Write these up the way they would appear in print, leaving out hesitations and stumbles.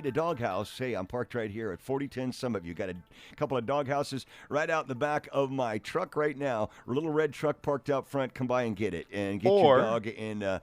need a doghouse, hey, I'm parked right here at 4010 Summit View. Got a couple of doghouses right out in the back of my truck right now. A little red truck parked out front. Come by and get it and get your dog in.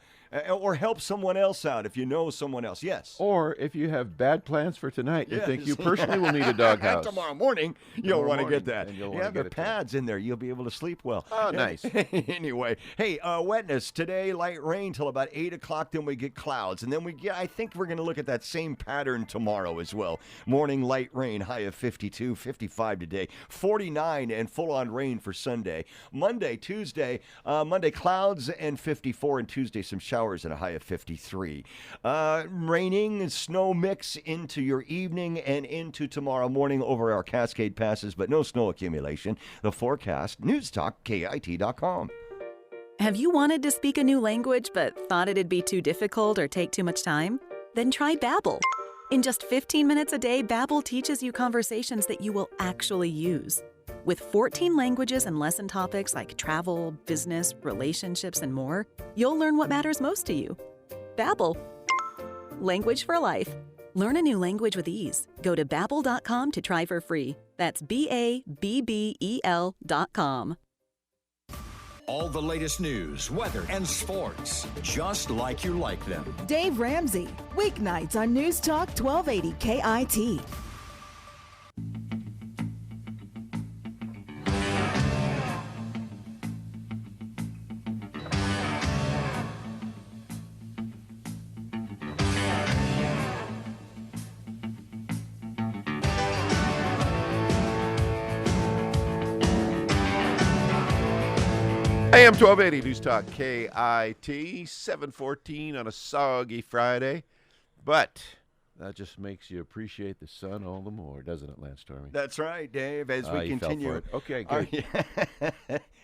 Or help someone else out if you know someone else. Yes. Or if you have bad plans for tonight, you think you personally will need a doghouse. Tomorrow morning, you'll want to get that. And you'll you have the pads in there. You'll be able to sleep well. Oh, nice. Anyway, hey, wetness today, light rain till about 8 o'clock. Then we get clouds. And then I think we're going to look at that same pattern tomorrow as well. Morning, light rain, high of 52, 55 today. 49 and full-on rain for Sunday. Monday, Tuesday, Monday, clouds and 54. And Tuesday, some showers and a high of 53. Raining, snow mix into your evening and into tomorrow morning over our Cascade passes, but no snow accumulation. The forecast, newstalkkit.com. Have you wanted to speak a new language but thought it'd be too difficult or take too much time? Then try Babbel. In just 15 minutes a day, Babbel teaches you conversations that you will actually use. With 14 languages and lesson topics like travel, business, relationships, and more, you'll learn what matters most to you. Babbel. Language for life. Learn a new language with ease. Go to Babbel.com to try for free. That's BABBEL.com. All the latest news, weather, and sports, just like you like them. Dave Ramsey, weeknights on News Talk 1280 KIT. AM 1280 News Talk KIT, 7:14 on a soggy Friday. But that just makes you appreciate the sun all the more, doesn't it, Lance Stormy? That's right, Dave, as we continue. Okay, good.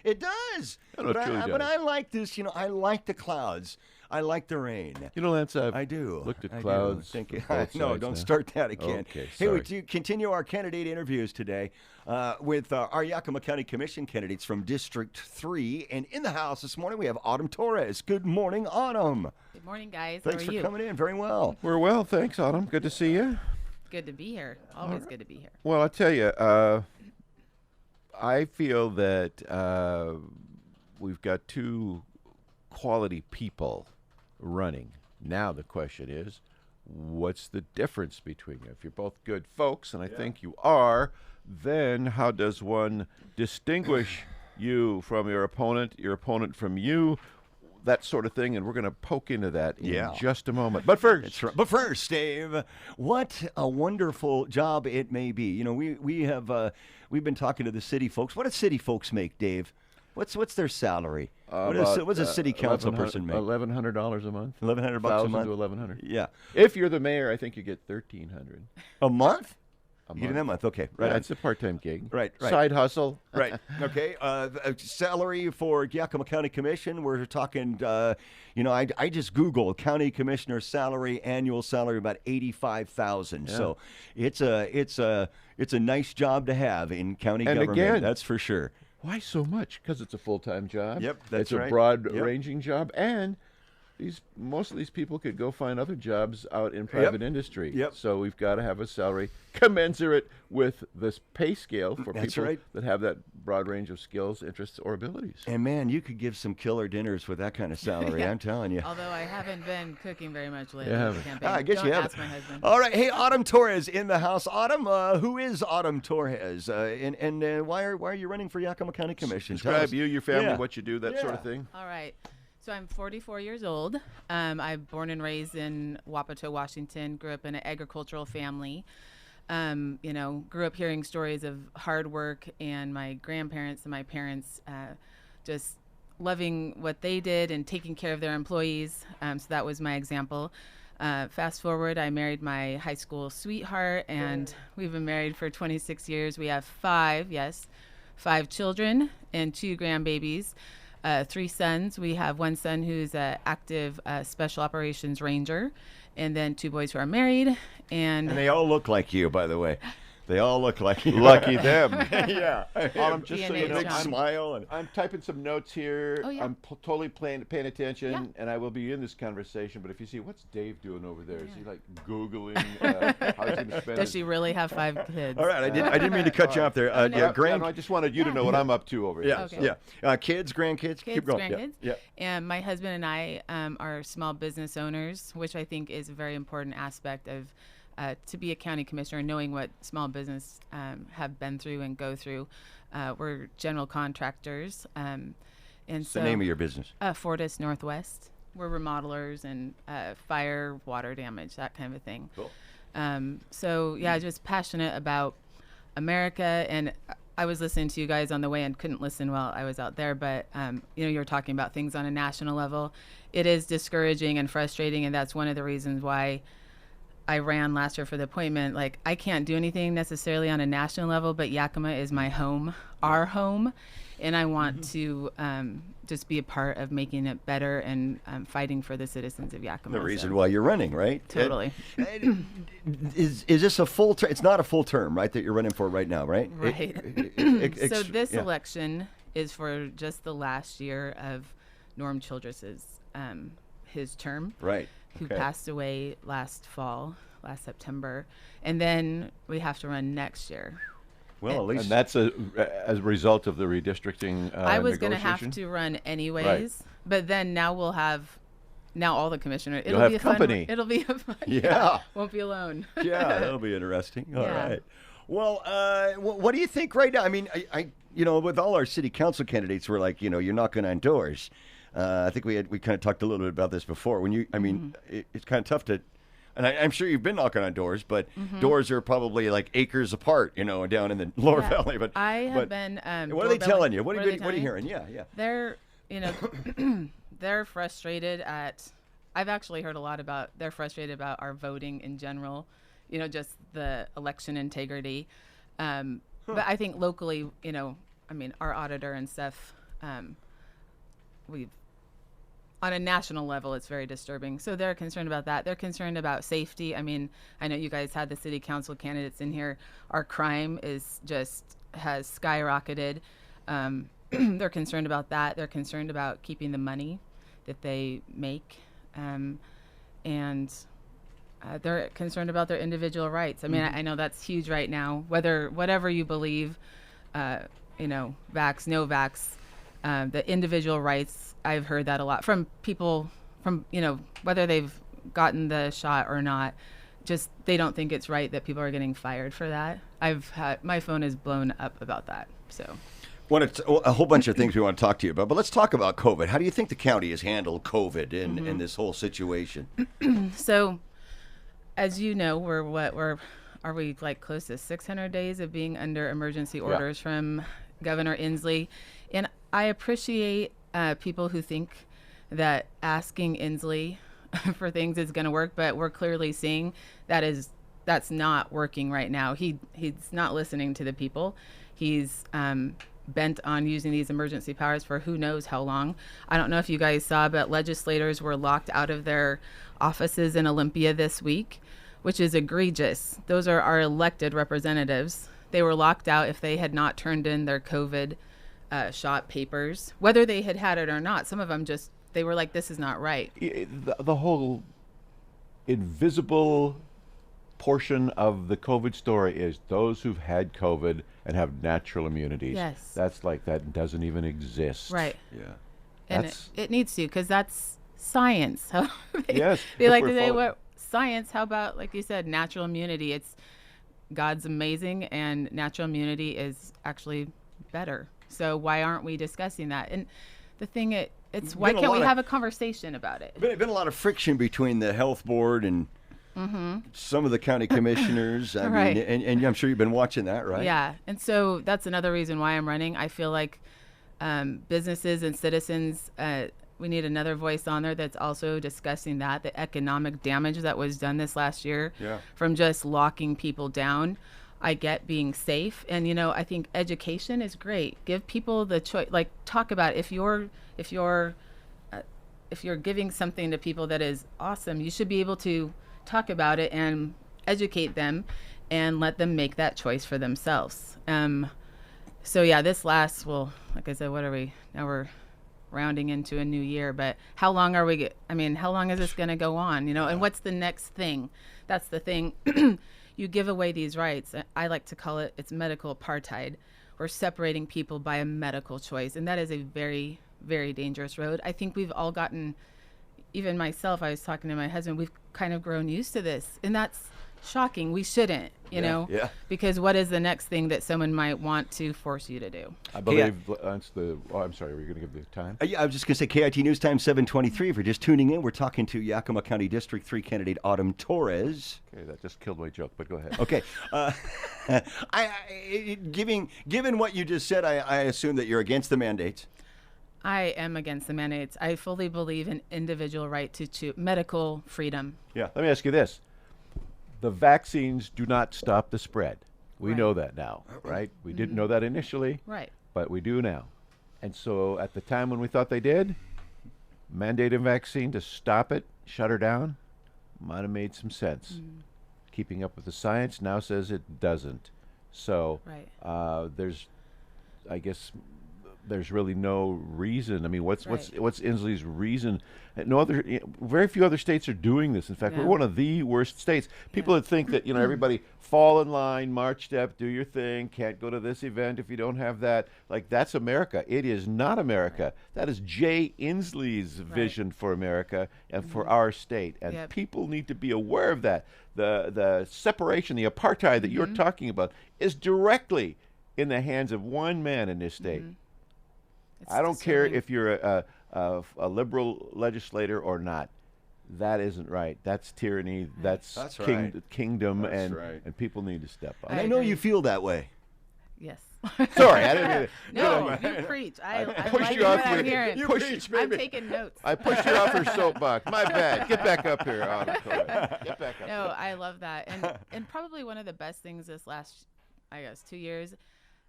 It does. No, it truly but does. I like this, I like the clouds. I like the rain. Lance, I do. Looked at I clouds. Do. Thank you. both No, sides don't now. start that again. Okay, hey, we sorry. continue our candidate interviews today with our Yakima County Commission candidates from District 3. And in the house this morning, we have Autumn Torres. Good morning, Autumn. Good morning, guys. Thanks How for are you? coming in. Very well. We're well, thanks, Autumn. Good to see you. Good to be here. Always good to be here. Well, I tell you, I feel that we've got two quality people running. Now the question is, what's the difference between you? If you're both good folks, and I think you are, then how does one distinguish you from your opponent from you, that sort of thing, and we're going to poke into that in just a moment. But first, But first, Dave, what a wonderful job it may be. We've been talking to the city folks. What do city folks make, Dave? What's their salary? What does a city council person make? $1,100 a month. $1,100 a month. to $1,100. Yeah, If you're the mayor, I think you get $1,300 a month. a You get month. that month, okay? Right. Yeah, it's a part-time gig. Right. Side hustle. Right. Okay. Salary for Yakima County Commission. We're talking. I just Googled county commissioner salary, annual salary about $85,000. Yeah. So it's a nice job to have in county And government. again- That's for sure. Why so much? Because it's a full-time job. Yep, that's It's a right. broad-ranging job, and most of these people could go find other jobs out in private industry. Yep. So we've got to have a salary commensurate with this pay scale for That's people right. that have that broad range of skills, interests, or abilities. And man, you could give some killer dinners with that kind of salary. Yeah. I'm telling you. Although I haven't been cooking very much lately. You in haven't. the campaign. I guess Don't you ask haven't. my husband. All right. Hey, Autumn Torres in the house. Autumn, who is Autumn Torres? And why are you running for Yakima County Commission? Tell Describe us. you, your family, Yeah. what you do, that sort of Yeah. thing. All right. So I'm 44 years old. I'm born and raised in Wapato, Washington. Grew up in an agricultural family. Grew up hearing stories of hard work and my grandparents and my parents just loving what they did and taking care of their employees. So that was my example. Fast forward, I married my high school sweetheart, and we've been married for 26 years. We have five children and 2 grandbabies. 3 sons. We have 1 son who's an active special operations ranger, and then 2 boys who are married. And they all look like you, by the way. They all look like you. Lucky them. Yeah. Autumn, just so you know, DNA John. Smile and I'm typing some notes here. Oh, yeah. I'm totally paying attention, Yeah. and I will be in this conversation. But if you see, what's Dave doing over there? Is he like Googling Does she really have 5 kids? All right, I didn't mean to cut you off there. No, I just wanted you to know what I'm up to over here. Yeah, Okay. yeah. Kids, grandkids, keep going. Grandkids. Yeah. And my husband and I are small business owners, which I think is a very important aspect of to be a county commissioner, knowing what small business have been through and go through. We're general contractors. And What's so the name of your business? Fortis Northwest. We're remodelers and fire, water damage, that kind of a thing. Cool. So yeah, just passionate about America. And I was listening to you guys on the way and couldn't listen while I was out there, but you were talking about things on a national level. It is discouraging and frustrating, and that's one of the reasons why I ran last year for the appointment. Like, I can't do anything necessarily on a national level, but Yakima is my home, our home, and I want to just be a part of making it better and fighting for the citizens of Yakima. The reason why you're running, right? Totally. Is this a full term? It's not a full term, right, that you're running for right now, right? Right. So this yeah. election is for just the last year of Norm Childress's his term. Right. Who Okay. passed away last September. And then we have to run next year. Well, at least And that's as a result of the redistricting I was going to have negotiation? to run anyways, but then now we'll have all the commissioners. You'll have company. It'll be a fun. Yeah. Won't be alone. yeah, that'll be interesting. All Yeah. right. Well, what do you think right now? I mean, I with all our city council candidates, we're like, you're not going to endorse. I think we kind of talked a little bit about this before. When it's kind of tough to, and I'm sure you've been knocking on doors, but doors are probably like acres apart, down in the lower valley. But I have been. what are they telling you? What are you telling hearing? Yeah. They're, they're frustrated at. I've actually heard a lot about. They're frustrated about our voting in general. Just the election integrity. But I think locally, our auditor and stuff. We've on a national level, it's very disturbing. So they're concerned about that. They're concerned about safety. I mean, I know you guys had the city council candidates in here. Our crime has skyrocketed. They're concerned about that. They're concerned about keeping the money that they make. And they're concerned about their individual rights. I mean, I know that's huge right now, whatever you believe, vax, no vax, the individual rights. I've heard that a lot from people whether they've gotten the shot or not, just they don't think it's right that people are getting fired for that. My phone is blown up about that. So a whole bunch of things we want to talk to you about, but let's talk about COVID. How do you think the county has handled COVID in this whole situation? So, as you know, are we like close to 600 days of being under emergency orders from Governor Inslee? And I appreciate people who think that asking Inslee for things is going to work, but we're clearly seeing that's not working right now. He's not listening to the people. He's bent on using these emergency powers for who knows how long. I don't know if you guys saw, but legislators were locked out of their offices in Olympia this week, which is egregious. Those are our elected representatives. They were locked out if they had not turned in their COVID shot papers, whether they had it or not. Some of them they were like, this is not right. The whole invisible portion of the COVID story is those who've had COVID and have natural immunities. Yes. That's like that doesn't even exist. Right. Yeah. And it needs to, because that's science. Yes. They like to say, what science? How about, like you said, natural immunity? It's God's amazing, and natural immunity is actually better. So why aren't we discussing that? And the thing it's why can't we have a conversation about it? There's been a lot of friction between the health board and some of the county commissioners. I Right. mean, and I'm sure you've been watching that, right? Yeah. And so that's another reason why I'm running. I feel like businesses and citizens, we need another voice on there that's also discussing the economic damage that was done this last year from just locking people down. I get being safe, and I think education is great. Give people the choice. Like, talk about if you're giving something to people that is awesome, you should be able to talk about it and educate them, and let them make that choice for themselves. So yeah, this lasts. Well, like I said, what are we now? We're rounding into a new year, but how long are we? How long is this going to go on? And what's the next thing? That's the thing. you give away these rights. I like to call it's medical apartheid. We're separating people by a medical choice, and that is a very, very dangerous road. I think we've all gotten, even myself, I was talking to my husband, we've kind of grown used to this, and that's shocking. We shouldn't, you know, because what is the next thing that someone might want to force you to do? I believe that's I'm sorry, were you going to give the time? Yeah, I was just going to say KIT News Time 7:23. If you're just tuning in, we're talking to Yakima County District 3 candidate Autumn Torres. Okay, that just killed my joke, but go ahead. Okay. Given what you just said, I assume that you're against the mandates. I am against the mandates. I fully believe in individual right to choose medical freedom. Yeah. Let me ask you this. The vaccines do not stop the spread. We know that now, right? We didn't know that initially, Right. but we do now. And so at the time when we thought they did, mandating vaccine to stop it, shut her down, might have made some sense. Keeping up with the science now says it doesn't. So I guess there's really no reason. I mean, what's Inslee's reason? No other, very few other states are doing this. In fact, we're one of the worst states. People that think that everybody fall in line, march step, do your thing, can't go to this event if you don't have that. Like, that's America. It is not America. That is Jay Inslee's vision for America and for our state. And people need to be aware of that. The separation, the apartheid that you're talking about, is directly in the hands of one man in this state. I don't care if you're a liberal legislator or not. That isn't right. That's tyranny. That's kingdom, and people need to step up. And I know you feel that way. Yes. Sorry, I didn't mean to. No, you preach. I pushed like you what off I'm your- hearing. you pushed- I'm taking notes. I pushed you off her soapbox. My bad. Get back up here, Autumn. Get back up. No, I love that. And probably one of the best things this last, 2 years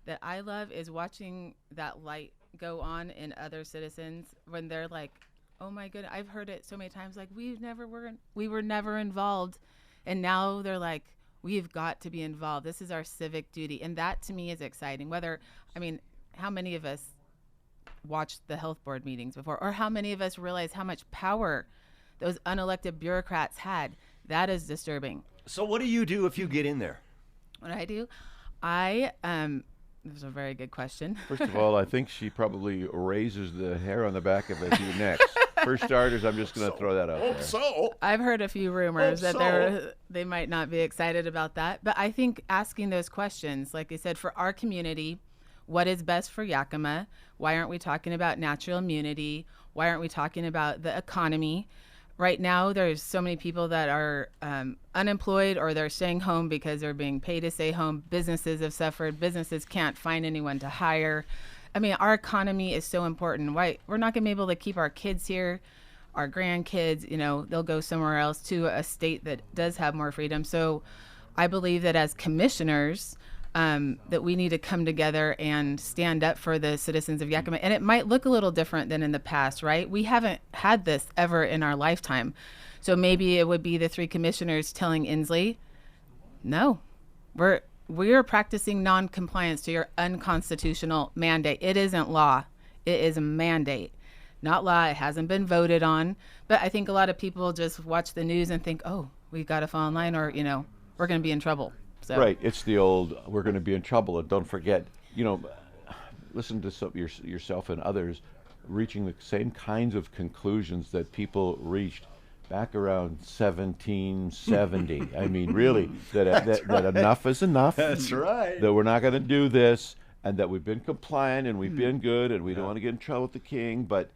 that I love is watching that light go on in other citizens when they're like, oh my goodness, I've heard it so many times, like we were never involved, and now they're like, we've got to be involved. This is our civic duty. And that to me is exciting. How many of us watched the health board meetings before, or how many of us realize how much power those unelected bureaucrats had? That is disturbing. So what do you do if you get in there? What I do, this is a very good question. First of all, I think she probably raises the hair on the back of your neck. For starters, I'm just going to throw that out there. So I've heard a few rumors that they might not be excited about that. But I think asking those questions, like I said, for our community, what is best for Yakima? Why aren't we talking about natural immunity? Why aren't we talking about the economy? Right now, there's so many people that are unemployed, or they're staying home because they're being paid to stay home. Businesses have suffered. Businesses can't find anyone to hire. Our economy is so important. Why we're not going to be able to keep our kids here, our grandkids, they'll go somewhere else to a state that does have more freedom. So I believe that as commissioners, that we need to come together and stand up for the citizens of Yakima. And it might look a little different than in the past, right? We haven't had this ever in our lifetime. So maybe it would be the 3 commissioners telling Inslee, no, we're practicing non-compliance to your unconstitutional mandate. It isn't law. It is a mandate, not law. It hasn't been voted on. But I think a lot of people just watch the news and think, oh, we've got to fall in line, or, we're going to be in trouble. So. Right. It's the old, we're going to be in trouble. And don't forget, listen to yourself and others reaching the same kinds of conclusions that people reached back around 1770. Really, that enough is enough. That's right. That we're not going to do this, and that we've been compliant and we've been good, and we don't want to get in trouble with the king, but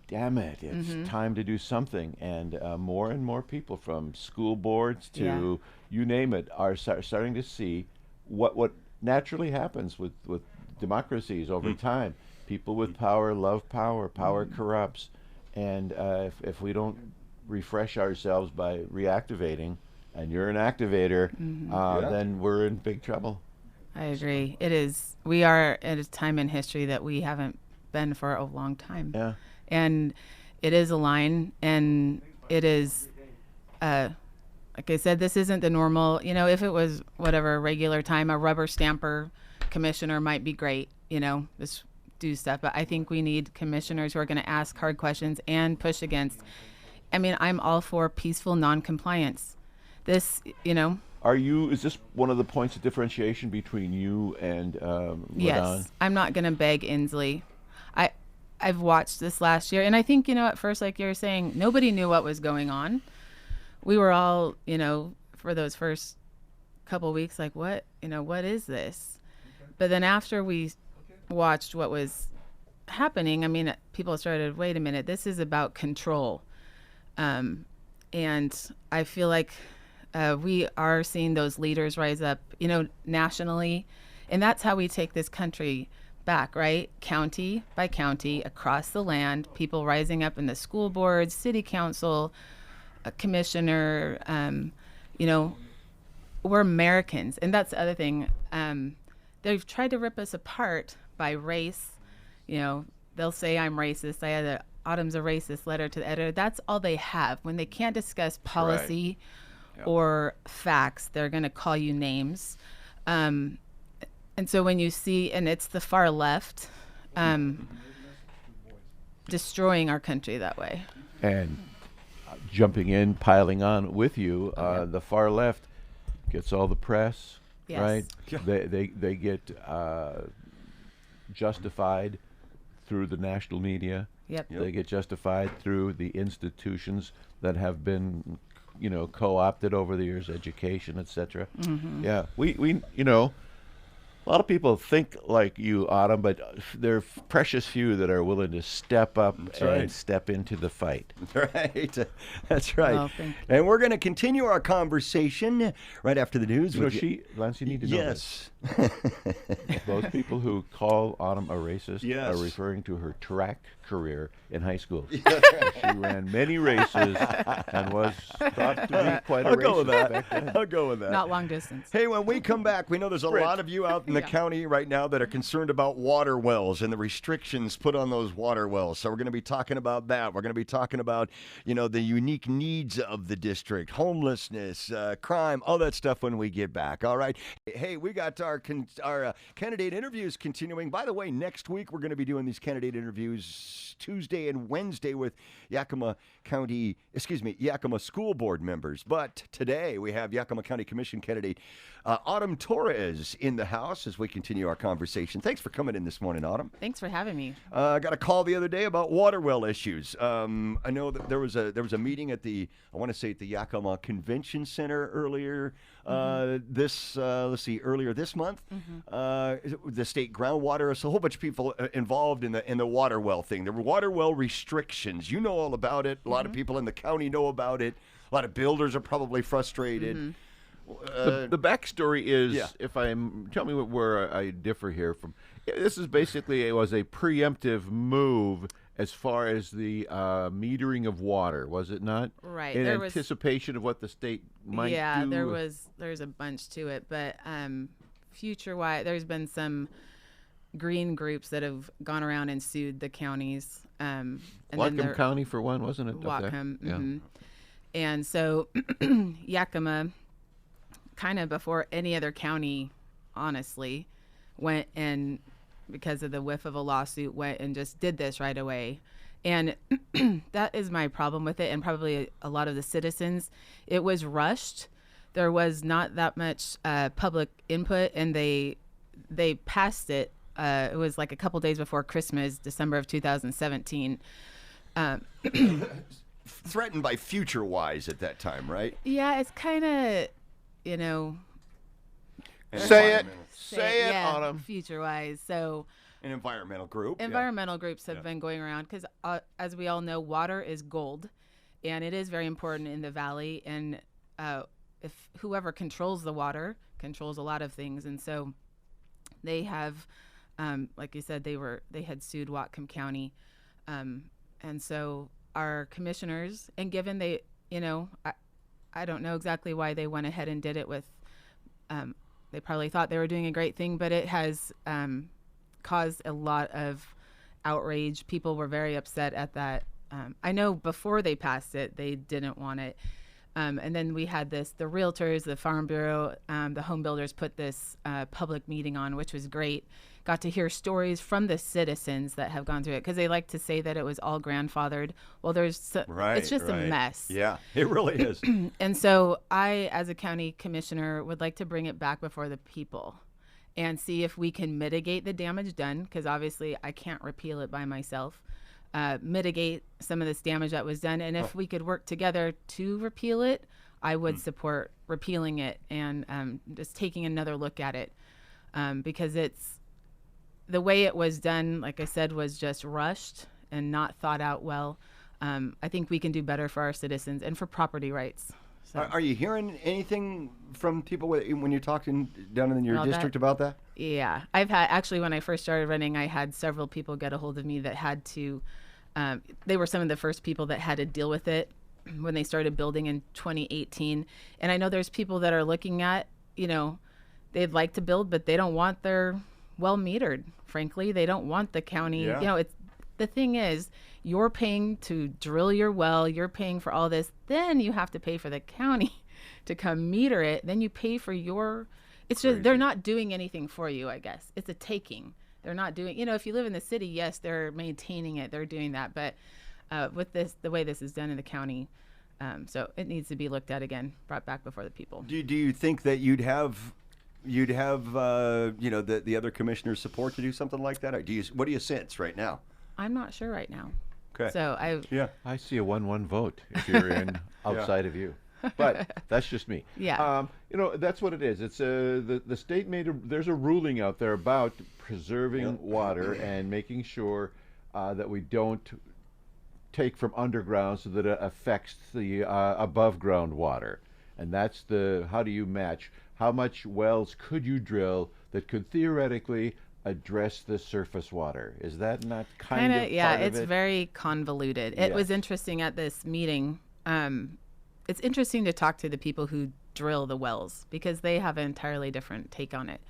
damn it, it's time to do something. And more and more people, from school boards to you name it, are starting to see what naturally happens with democracies over time. People with power love power. Power corrupts. And if we don't refresh ourselves by reactivating, and you're an activator, then we're in big trouble. I agree. It is. We are at a time in history that we haven't been for a long time. Yeah. And it is a line, and it is, like I said, this isn't the normal, if it was whatever regular time, a rubber stamper commissioner might be great, just do stuff. But I think we need commissioners who are going to ask hard questions and push against. I'm all for peaceful non-compliance. This, Is this one of the points of differentiation between you and Yes, Ladon? I'm not going to beg Inslee. I've watched this last year, and I think, at first, like you were saying, nobody knew what was going on. We were all, for those first couple weeks, like, what is this? But then after we watched what was happening, I mean, people started, wait a minute, this is about control. And I feel like we are seeing those leaders rise up, nationally. And that's how we take this country back, right? County by county, across the land, people rising up in the school boards, city council, a commissioner. We're Americans. And that's the other thing. They've tried to rip us apart by race. They'll say I'm racist. I had Autumn's a racist letter to the editor. That's all they have. When they can't discuss policy or facts, they're going to call you names. And so when you see, and it's the far left destroying our country that way. And jumping in, piling on with you, the far left gets all the press, Yes. right? They get justified through the national media. Yep. They get justified through the institutions that have been, co-opted over the years, education, etc. Yeah, we a lot of people think like you, Autumn, but there are precious few that are willing to step up and step into the fight. Right. That's right. Well, thank you. And we're going to continue our conversation right after the news. Lance, you need to know this. Yes. Those people who call Autumn a racist Yes. are referring to her track career in high school. She ran many races and was thought to be quite a I'll racist go with back that. then. I'll go with that. Not long distance. Hey, when we come back, we know there's a lot of you out in the Yeah. county right now that are concerned about water wells and the restrictions put on those water wells. So we're going to be talking about that. We're going to be talking about, the unique needs of the district, homelessness, crime, all that stuff when we get back. All right. Hey, we got our candidate interviews continuing. By the way, next week we're going to be doing these candidate interviews Tuesday and Wednesday with Yakima School Board members. But today we have Yakima County Commission candidate Autumn Torres in the house as we continue our conversation. Thanks for coming in this morning, Autumn. Thanks for having me. I got a call the other day about water well issues. I know that there was a meeting at the Yakima Convention Center earlier earlier this month. The state groundwater, so a whole bunch of people involved in the water well thing. There were water well restrictions. You know all about it. A lot of people in the county know about it. A lot of builders are probably frustrated. The backstory is, Yeah. tell me where I differ here from. This is basically, it was a preemptive move as far as the metering of water, was it not? Right. In There was- anticipation of what the state might do. there's a bunch to it, but future-wise, there's been some green groups that have gone around and sued the counties. And Whatcom County for one, wasn't it? Whatcom. Yeah. And so Yakima, kind of before any other county, honestly, went and, because of the whiff of a lawsuit, went and just did this right away. And that is my problem with it, and probably a lot of the citizens. It was rushed. There was not that much public input, and they passed it. It was like a couple days before Christmas, December of 2017. Threatened by FutureWise at that time, right? Yeah, it's kind of, Say it, yeah, Autumn. future-wise. So An environmental group. environmental groups have been going around because, as we all know, water is gold, and it is very important in the valley. And if whoever controls the water controls a lot of things, and so they have, like you said, they had sued Whatcom County, and so our commissioners, and given they, I don't know exactly why they went ahead and did it with. They probably thought they were doing a great thing, but it has caused a lot of outrage. People were very upset at that. I know before they passed it, they didn't want it. And then we had the realtors, the Farm Bureau, the home builders put this public meeting on, which was great. Got to hear stories from the citizens that have gone through it, because they like to say that it was all grandfathered. Well, it's just a mess. Yeah, it really is. And so I, as a county commissioner, would like to bring it back before the people and see if we can mitigate the damage done, because obviously I can't repeal it by myself. Mitigate some of this damage that was done. And if we could work together to repeal it, I would support repealing it and just taking another look at it, because the way it was done, like I said, was just rushed and not thought out well. I think we can do better for our citizens and for property rights. So. Are you hearing anything from people when you're talking down in your district about that? Yeah. I've had, actually, when I first started running, I had several people get a hold of me that had to, they were some of the first people that had to deal with it when they started building in 2018. And I know there's people that are looking at, they'd like to build, but they don't want their well metered. Frankly, they don't want the county. Yeah. The thing is, you're paying to drill your well, you're paying for all this, then you have to pay for the county to come meter it, then you pay for it's just, they're not doing anything for you, I guess. It's a taking. They're not doing, if you live in the city, yes, they're maintaining it, they're doing that, but with the way this is done in the county, so it needs to be looked at again, brought back before the people. Do you think that you'd have the other commissioners' support to do something like that? Or what do you sense right now? I'm not sure right now. Okay. So I see a 1-1 vote if you're in outside of you. But that's just me. Yeah. That's what it is. It's the state there's a ruling out there about preserving water and making sure that we don't take from underground so that it affects the above ground water. And that's how do you match? How much wells could you drill that could theoretically address the surface water? Is that not kind of yeah, part of it's it? very convoluted. It was interesting at this meeting. It's interesting to talk to the people who drill the wells, because they have an entirely different take on it.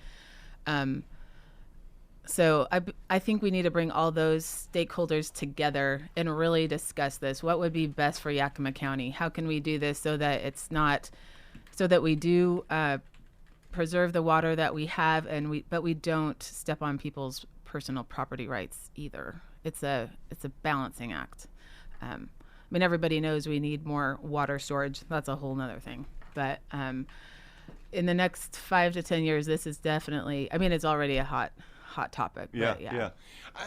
So I think we need to bring all those stakeholders together and really discuss this. What would be best for Yakima County? How can we do this so that we do preserve the water that we have, but we don't step on people's personal property rights either. It's a balancing act. Everybody knows we need more water storage. That's a whole nother thing. But in the next 5 to 10 years, this is definitely, it's already a hot topic. Yeah.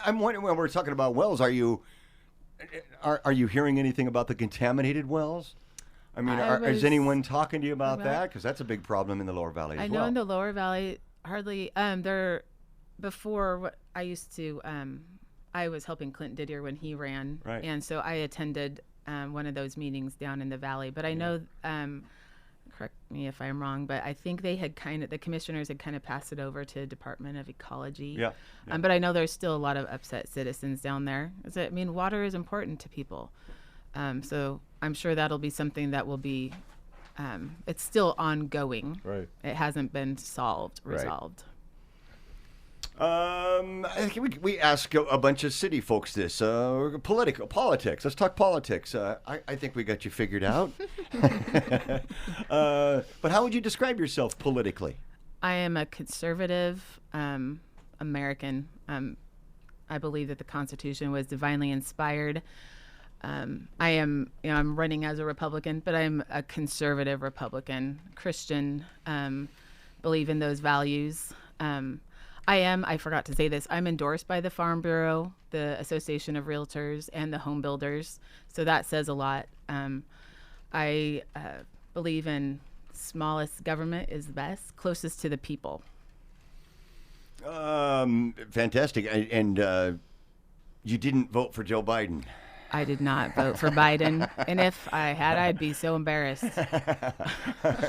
I'm wondering, when we're talking about wells, are you hearing anything about the contaminated wells? Is anyone talking to you about that? Because that's a big problem in the Lower Valley as well. I know in the Lower Valley, hardly. Before I used to, I was helping Clint Didier when he ran, right. And so I attended one of those meetings down in the valley. But I know, correct me if I'm wrong, but I think they had the commissioners had kind of passed it over to Department of Ecology. Yeah. But I know there's still a lot of upset citizens down there. Water is important to people. So I'm sure that'll be something that will be, it's still ongoing. Right. It hasn't been resolved. I think we ask a bunch of city folks this. Politics. Let's talk politics. I think we got you figured out. But how would you describe yourself politically? I am a conservative American. I believe that the Constitution was divinely inspired. I'm running as a Republican, but I'm a conservative Republican, Christian, believe in those values. I forgot to say this, I'm endorsed by the Farm Bureau, the Association of Realtors, and the Home Builders. So that says a lot. I believe in smallest government is best, closest to the people. Fantastic. And you didn't vote for Joe Biden. I did not vote for Biden, and if I had, I'd be so embarrassed.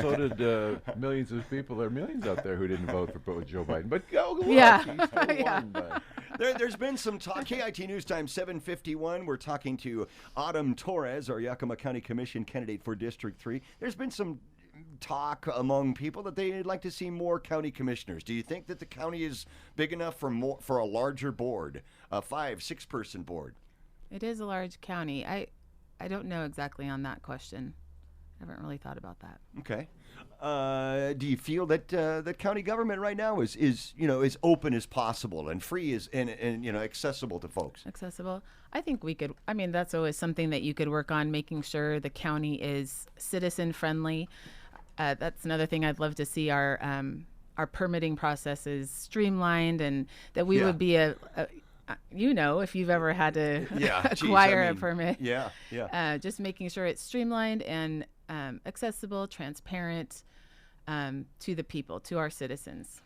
So did millions of people. There are millions out there who didn't vote for Joe Biden. But look, yeah. He still won. But. There's been some talk. KIT News Time 7:51. We're talking to Autumn Torres, our Yakima County Commission candidate for District 3. There's been some talk among people that they'd like to see more county commissioners. Do you think that the county is big enough for a larger board, a 5-6 person board? It is a large county. I don't know exactly on that question. haven't really thought about that. Okay. Do you feel that the county government right now is as open as possible and free and accessible to folks? Accessible. I think we could. I mean, that's always something that you could work on, making sure the county is citizen friendly. That's another thing I'd love to see our permitting processes streamlined, and that we would be if you've ever had to acquire a permit. Just making sure it's streamlined and accessible, transparent to the people, to our citizens.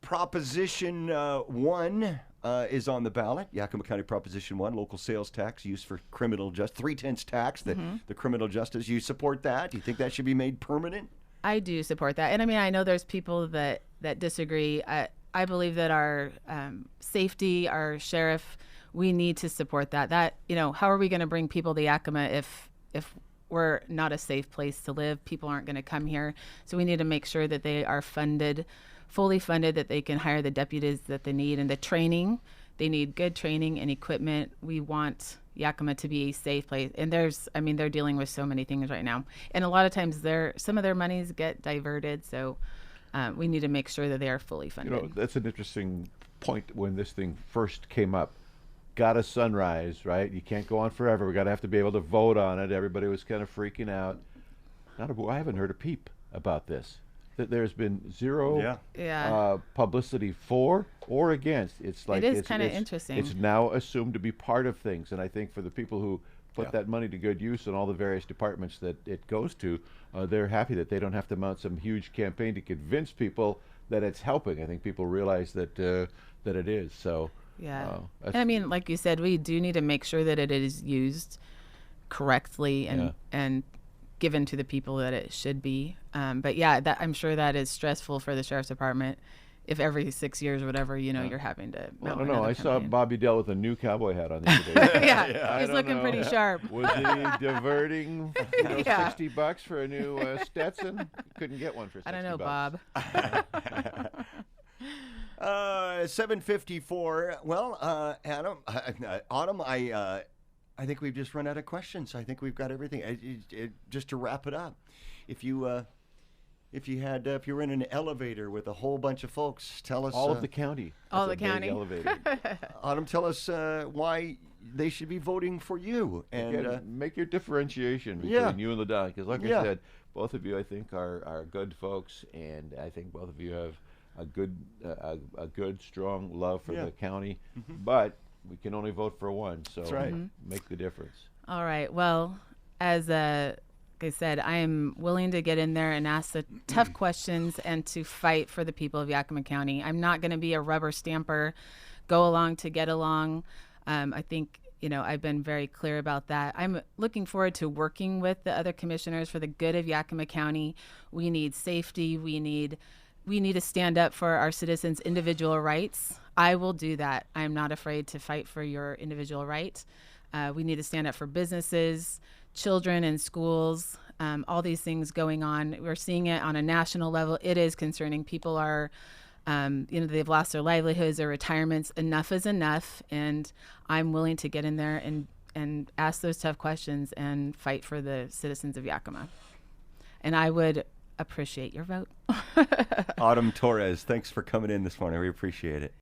Proposition 1 is on the ballot. Yakima County Proposition 1, local sales tax used for criminal justice, 3/10 tax, the criminal justice. You support that? Do you think that should be made permanent? I do support that. And I mean, I know there's people that disagree. I believe that our safety, our sheriff, we need to support that. How are we going to bring people to Yakima if we're not a safe place to live? People aren't going to come here. So we need to make sure that they are fully funded, that they can hire the deputies that they need, and the training. They need good training and equipment. We want Yakima to be a safe place. And they're dealing with so many things right now. And a lot of times some of their monies get diverted. So we need to make sure that they are fully funded. That's an interesting point when this thing first came up. Got a sunrise, right? You can't go on forever. We got to have to be able to vote on it. Everybody was kind of freaking out. I haven't heard a peep about this. That there's been zero publicity for or against. It's like it is kind of interesting. It's now assumed to be part of things, and I think for the people who put that money to good use in all the various departments that it goes to, they're happy that they don't have to mount some huge campaign to convince people that it's helping. I think people realize that it is. So I mean, like you said, we do need to make sure that it is used correctly and given to the people that it should be. But I'm sure that is stressful for the sheriff's department if every 6 years or whatever, you're having to. I don't know. I saw Bobby Dell with a new cowboy hat on the other day. He's looking pretty sharp. Was he diverting $60 for a new Stetson? Couldn't get one for $60. I don't know, Bob. 7:54. Well, Autumn, I think we've just run out of questions. I think we've got everything. Just to wrap it up, if you were in an elevator with a whole bunch of folks, tell us all of the county. All the county. Elevator. Autumn, tell us why they should be voting for you, and again, make your differentiation between you and LaDon, because like I said, both of you I think are good folks, and I think both of you have a good strong love for the county, but we can only vote for one, so make the difference. All right. Well, as like I said, I am willing to get in there and ask the tough questions and to fight for the people of Yakima County. I'm not going to be a rubber stamper, go along to get along. I think, I've been very clear about that. I'm looking forward to working with the other commissioners for the good of Yakima County. We need safety. We need to stand up for our citizens' individual rights. I will do that. I'm not afraid to fight for your individual right. We need to stand up for businesses, children in schools, all these things going on. We're seeing it on a national level. It is concerning. People are, they've lost their livelihoods, their retirements. Enough is enough. And I'm willing to get in there and ask those tough questions and fight for the citizens of Yakima. And I would appreciate your vote. Autumn Torres, thanks for coming in this morning. We appreciate it.